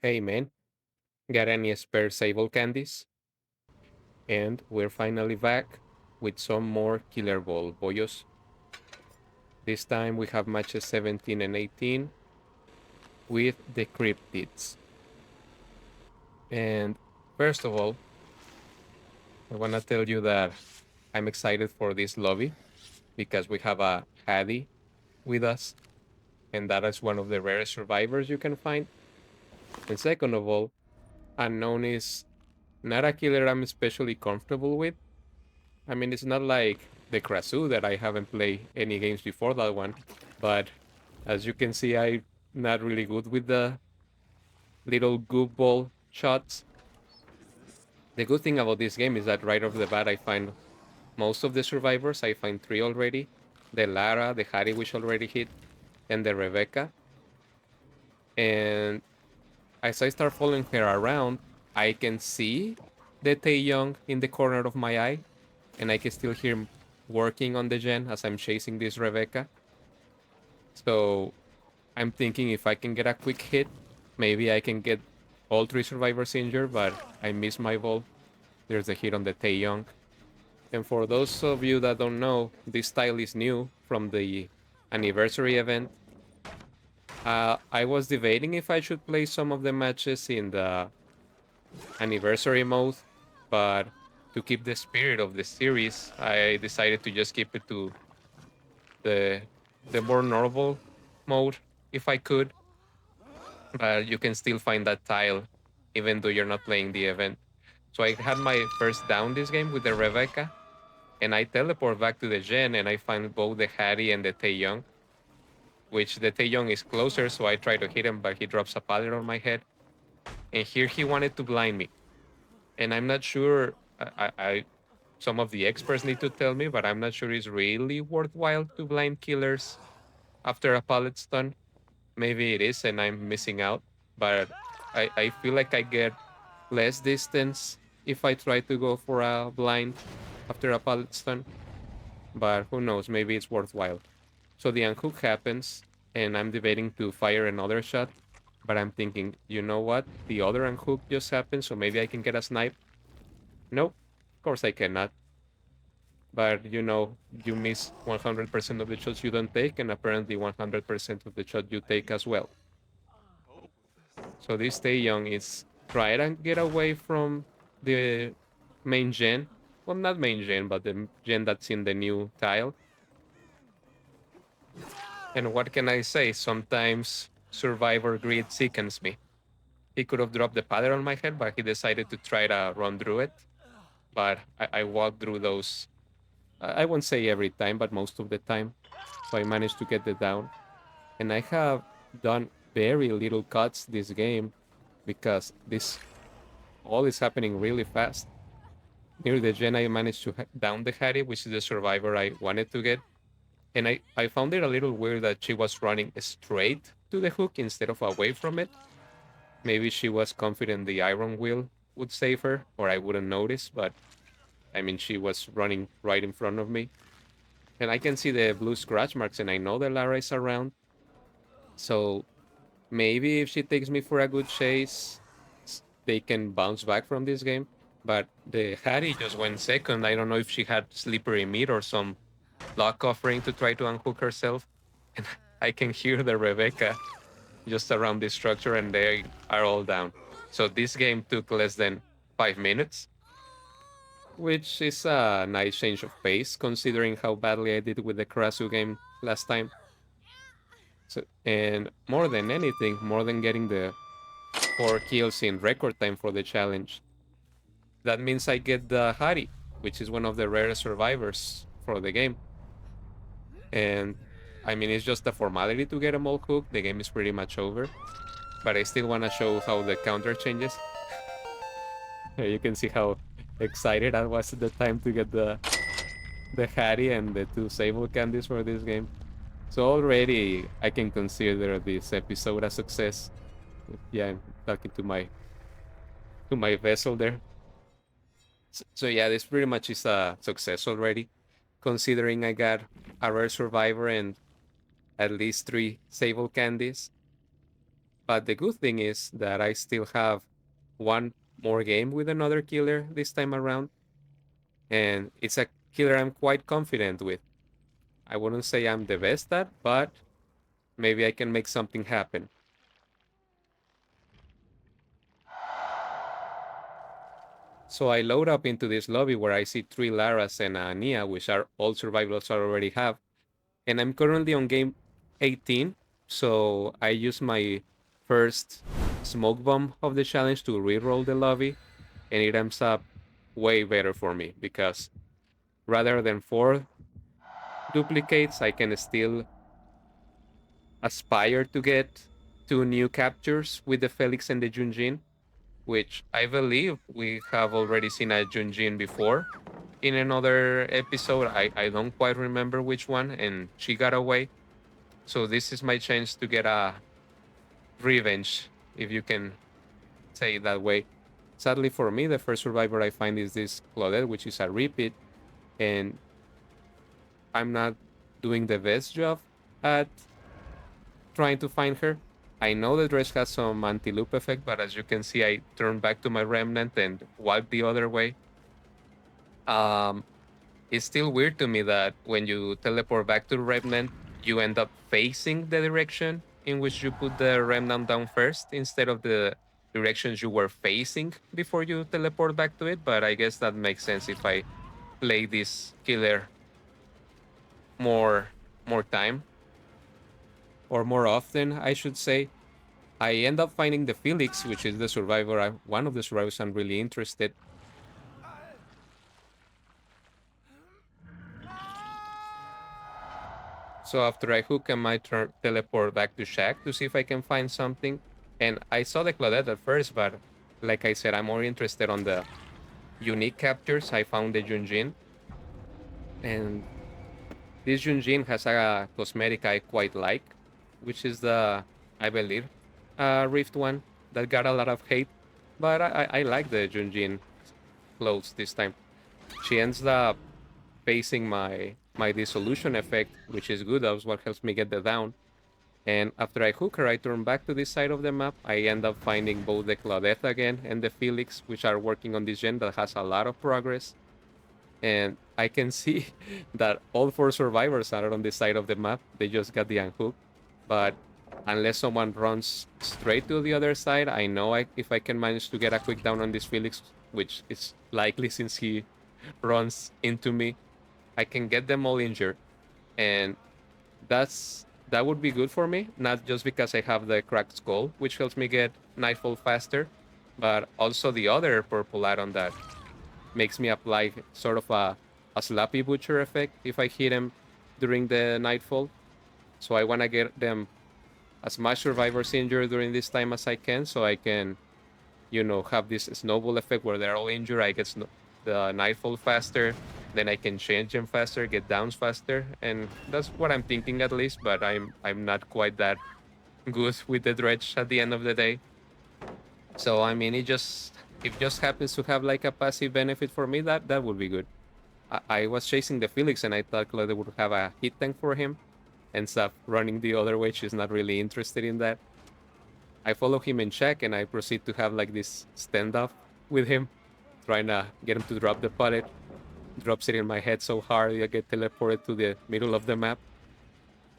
Hey man, got any spare sable candies? And we're finally back with some more Killerball bollos. This time we have matches 17 and 18 with the Cryptids. And first of all, I want to tell you that I'm excited for this lobby because we have a Hattie with us, and that is one of the rarest survivors you can find. And second of all, Unknown is not a killer I'm especially comfortable with. I mean, it's not like the Krasu that I haven't played any games before that one, but as you can see, I'm not really good with the little goop ball shots. The good thing about this game is that right off the bat, I find most of the survivors. I find three already: the Lara, the Harry, which already hit, and the Rebecca. And as I start following her around, I can see the Taeyong in the corner of my eye, and I can still hear him working on the gen as I'm chasing this Rebecca. So I'm thinking if I can get a quick hit, maybe I can get all three survivors injured, but I missed my ball. There's a hit on the Taeyong. And for those of you that don't know, this style is new from the anniversary event. I was debating if I should play some of the matches in the anniversary mode, but to keep the spirit of the series, I decided to just keep it to the the more normal mode if I could. But you can still find that tile even though you're not playing the event. So I had my first down this game with the Rebecca, and I teleport back to the gen and I find both the Hattie and the Taeyong, which the Taeyong is closer, so I try to hit him, but he drops a pallet on my head. And here he wanted to blind me. And I'm not sure, some of the experts need to tell me, but I'm not sure it's really worthwhile to blind killers after a pallet stun. Maybe it is, and I'm missing out. But I feel like I get less distance if I try to go for a blind after a pallet stun. But who knows? Maybe it's worthwhile. So the unhook happens, and I'm debating to fire another shot. But I'm thinking, you know what? The other unhook just happened, so maybe I can get a snipe. Nope, of course I cannot. But you miss 100% of the shots you don't take, and apparently 100% of the shots you take as well. So this Taeyong is try to get away from the main gen. Well, not main gen, but the gen that's in the new tile. And what can I say? Sometimes Survivor greed sickens me. He could have dropped the pattern on my head, but he decided to try to run through it. But I walked through those. I won't say every time, but most of the time. So I managed to get the down. And I have done very little cuts this game because this all is happening really fast. Near the gen, I managed to down the Hattie, which is the survivor I wanted to get. And I found it a little weird that she was running straight to the hook instead of away from it. Maybe she was confident the iron wheel would save her, or I wouldn't notice, but I mean, she was running right in front of me. And I can see the blue scratch marks, and I know the Lara is around. So maybe if she takes me for a good chase, they can bounce back from this game. But the Hattie just went second. I don't know if she had slippery meat or some luck offering to try to unhook herself. And I can hear the Rebecca just around this structure, and they are all down. So this game took less than 5 minutes, which is a nice change of pace considering how badly I did with the Karasu game last time. So, and more than anything, more than getting the 4 kills in record time for the challenge, that means I get the Hari, which is one of the rarest survivors for the game. And I mean, it's just a formality to get them all hooked. The game is pretty much over. But I still want to show how the counter changes. You can see how excited I was at the time to get the Hattie and the 2 sable candies for this game. So already I can consider this episode a success. Yeah, I'm talking to my vessel there. So yeah, this pretty much is a success already, considering I got a rare survivor and at least 3 sable candies. But the good thing is that I still have one more game with another killer this time around, and it's a killer I'm quite confident with. I wouldn't say I'm the best at, but maybe I can make something happen. So I load up into this lobby where I see 3 Laras and a Nia, which are all survivals I already have. And I'm currently on game 18, so I use my first smoke bomb of the challenge to reroll the lobby, and it ends up way better for me because rather than 4 duplicates, I can still aspire to get 2 new captures with the Felix and the Junjin, which I believe we have already seen a Junjin before in another episode. I don't quite remember which one, and she got away. So this is my chance to get a revenge, if you can say it that way. Sadly for me, the first survivor I find is this Claudette, which is a repeat, and I'm not doing the best job at trying to find her. I know the dress has some anti-loop effect, but as you can see, I turned back to my remnant and walked the other way. Um, it's still weird to me that when you teleport back to the remnant, you end up facing the direction in which you put the remnant down first instead of the directions you were facing before you teleport back to it. But I guess that makes sense if I play this killer more more time or more often, I should say. I end up finding the Felix, which is the survivor. One of the survivors I'm really interested. So after I hook, I might teleport back to Shack to see if I can find something. And I saw the Claudette at first, but like I said, I'm more interested on the unique captures. I found the Junjin, and this Junjin has a cosmetic I quite like, which is the, I believe, Rift one that got a lot of hate. But I like the Junjin clothes this time. She ends up facing my dissolution effect, which is good. That's what helps me get the down. And after I hook her, I turn back to this side of the map. I end up finding both the Claudette again and the Felix, which are working on this gen that has a lot of progress. And I can see that all 4 survivors are on this side of the map. They just got the unhook. But unless someone runs straight to the other side, I know if I can manage to get a quick down on this Felix, which is likely since he runs into me, I can get them all injured. And that would be good for me, not just because I have the cracked skull, which helps me get Nightfall faster, but also the other purple add-on that makes me apply sort of a Slappy Butcher effect if I hit him during the Nightfall. So I want to get them as much survivors injured during this time as I can, so I can, have this snowball effect where they're all injured. I get the Nightfall faster, then I can change them faster, get downs faster, and that's what I'm thinking at least. But I'm not quite that good with the dredge at the end of the day. So I mean, it just happens to have like a passive benefit for me. That would be good. I was chasing the Felix and I thought Claude would have a hit tank for him, and stop running the other way. She's not really interested in that. I follow him in check and I proceed to have like this standoff with him, trying to get him to drop the pallet. Drops it in my head so hard I get teleported to the middle of the map.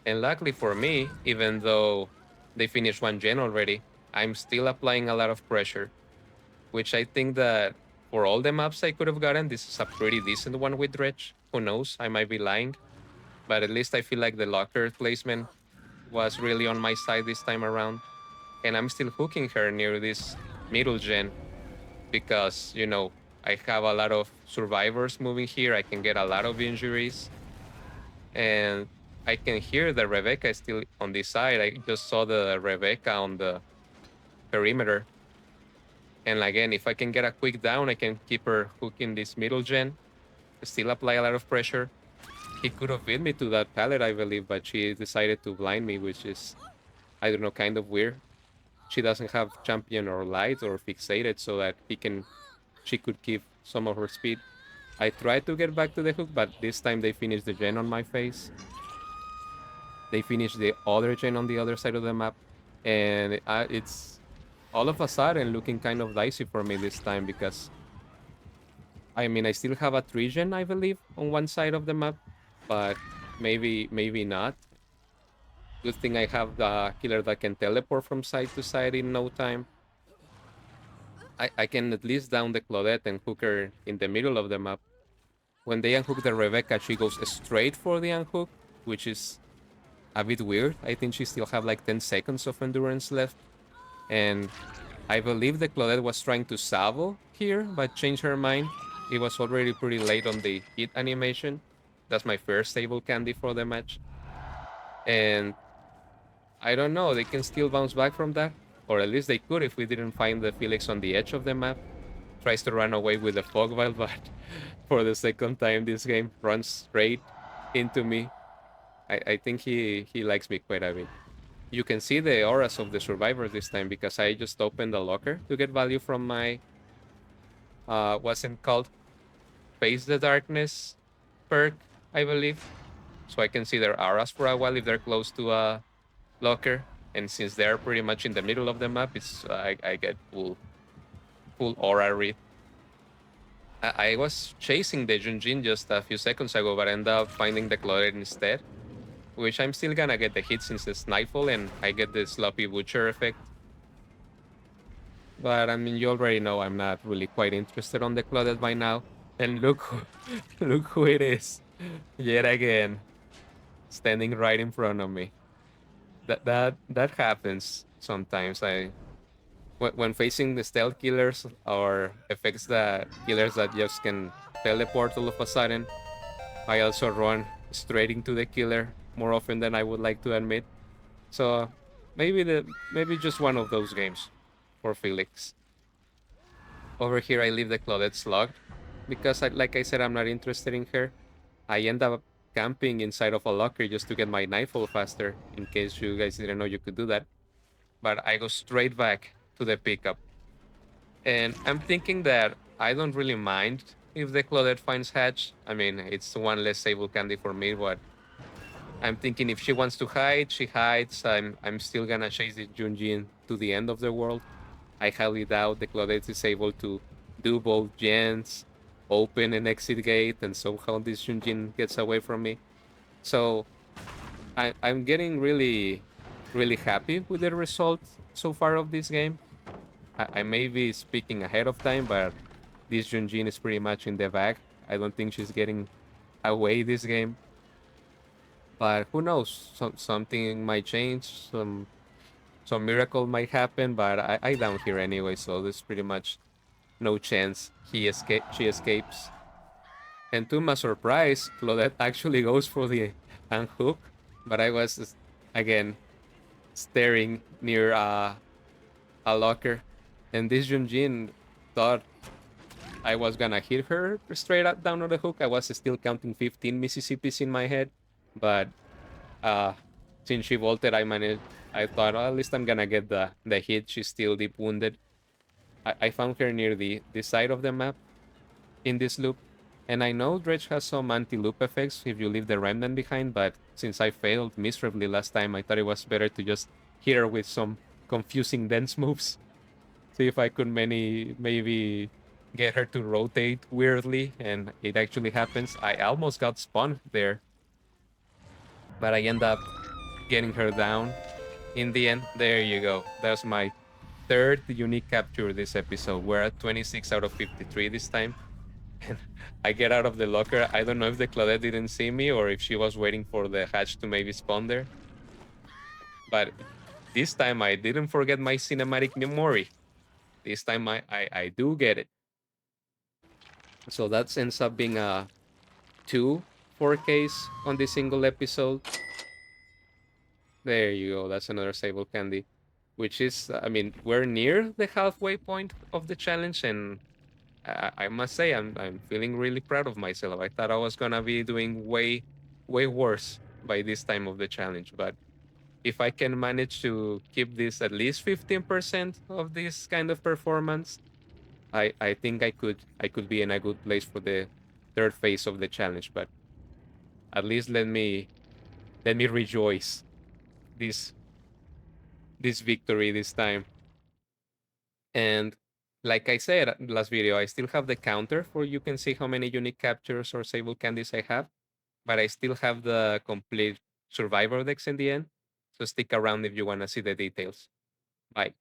And luckily for me, even though they finished one gen already, I'm still applying a lot of pressure, which I think that for all the maps I could have gotten, this is a pretty decent one with Dredge. Who knows? I might be lying. But at least I feel like the locker placement was really on my side this time around. And I'm still hooking her near this middle gen because, I have a lot of survivors moving here. I can get a lot of injuries. And I can hear the Rebecca is still on this side. I just saw the Rebecca on the perimeter. And again, if I can get a quick down, I can keep her hooking this middle gen, still apply a lot of pressure. He could have beat me to that pallet, I believe, but she decided to blind me, which is, I don't know, kind of weird. She doesn't have champion or light or fixated so that she could keep some of her speed. I tried to get back to the hook, but this time they finished the gen on my face. They finished the other gen on the other side of the map. And it's all of a sudden looking kind of dicey for me this time because I mean I still have a Trigen, I believe, on one side of the map, but maybe not. Good thing I have the killer that can teleport from side to side in no time. I can at least down the Claudette and hook her in the middle of the map. When they unhook the Rebecca, she goes straight for the unhook, which is a bit weird. I think she still have like 10 seconds of endurance left. And I believe the Claudette was trying to salvo here, but changed her mind. It was already pretty late on the hit animation. That's my first stable candy for the match. And I don't know, they can still bounce back from that. Or at least they could if we didn't find the Felix on the edge of the map. Tries to run away with the fog vial, but for the second time this game runs straight into me. I think he likes me quite a bit. You can see the auras of the survivors this time because I just opened the locker to get value from my what's it called? Face the Darkness perk, I believe. So I can see their auras for a while if they're close to a locker. And since they're pretty much in the middle of the map, it's I get full aura read. I was chasing the Junjin just a few seconds ago, but I ended up finding the Claudette instead, which I'm still gonna get the hit since it's nightfall and I get the sloppy butcher effect. But I mean, you already know I'm not really quite interested on the Claudette by now. And look, look who it is, yet again, standing right in front of me. That happens sometimes. When facing the stealth killers or effects that killers that just can teleport all of a sudden, I also run straight into the killer more often than I would like to admit. So maybe just one of those games for Felix. Over here, I leave the Claudette slugged because, like I said, I'm not interested in her. I end up camping inside of a locker just to get my nightfall faster. In case you guys didn't know you could do that, but I go straight back to the pickup. And I'm thinking that I don't really mind if the Claudette finds Hatch. I mean, it's one less sable candy for me, but I'm thinking if she wants to hide, she hides. I'm still gonna chase the Junjin to the end of the world. I highly doubt the Claudette is able to do both gens, open and exit gate, and somehow this Junjin gets away from me. So I'm getting really happy with the result so far of this game. I may be speaking ahead of time, but this Junjin is pretty much in the bag. I don't think she's getting away this game. But who knows? Something might change. Some miracle might happen. But I down here anyway, so there's pretty much no chance she escapes. And to my surprise, Claudette actually goes for the unhook. But I was again staring near a locker, and this Junjin thought I was gonna hit her straight up down on the hook. I was still counting 15 Mississippis in my head, but uh, since she vaulted, I managed. I thought, oh, at least I'm gonna get the hit. She's still deep wounded. I found her near the side of the map in this loop, and I know Dredge has some anti-loop effects if you leave the remnant behind. But since I failed miserably last time, I thought it was better to just hit her with some confusing dance moves. See if I could maybe get her to rotate weirdly, and it actually happens. I almost got spawned there, but I end up getting her down in the end. There you go. That's my third unique capture this episode. We're at 26 out of 53 this time. And I get out of the locker. I don't know if the Claudette didn't see me or if she was waiting for the hatch to maybe spawn there. But this time I didn't forget my cinematic memory. This time I do get it. So that ends up being a 2 4Ks on this single episode. There you go. That's another sable candy, which is, I mean, we're near the halfway point of the challenge, and I must say I'm feeling really proud of myself. I thought I was gonna be doing way worse by this time of the challenge, but if I can manage to keep this at least 15% of this kind of performance, I think I could be in a good place for the third phase of the challenge. But at least let me rejoice this this victory this time. And like I said last video, I still have the counter for you can see how many unique captures or sable candies I have, but I still have the complete survivor decks in the end. So stick around if you want to see the details. Bye.